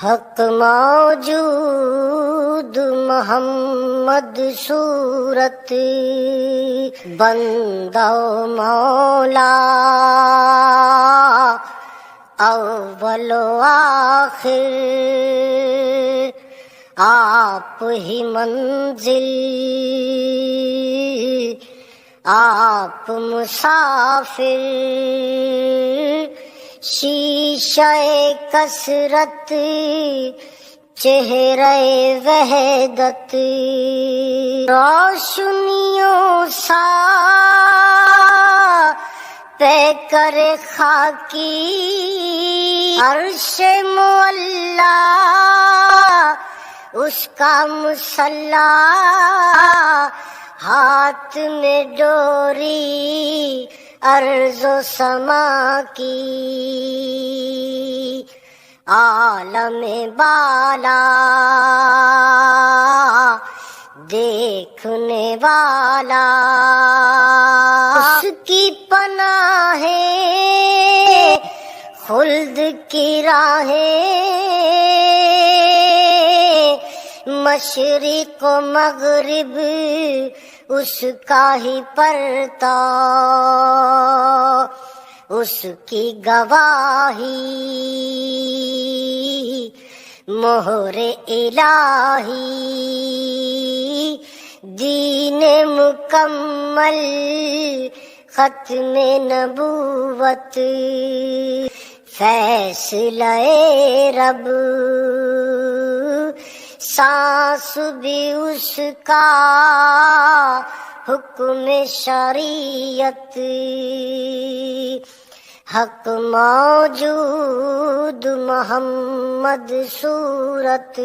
حق موجود محمد صورت بندہ و مولا اول و آخر آپ ہی منزل آپ مسافر شیشہ کثرت چہرہ وحدت روشنیوں سا پہ کر خاکی عرش معلا اس کا مصلی ہاتھ میں ڈوری ارض و سما کی عالم بالا دیکھنے والا اس کی پناہ خلد کی راہیں مشرق و مغرب اس کا ہی پرتا اس کی گواہی مہر الہی دین مکمل ختم نبوت فیصلہ رب سانس بھی اس کا حکم شریعت حق موجود محمد صورت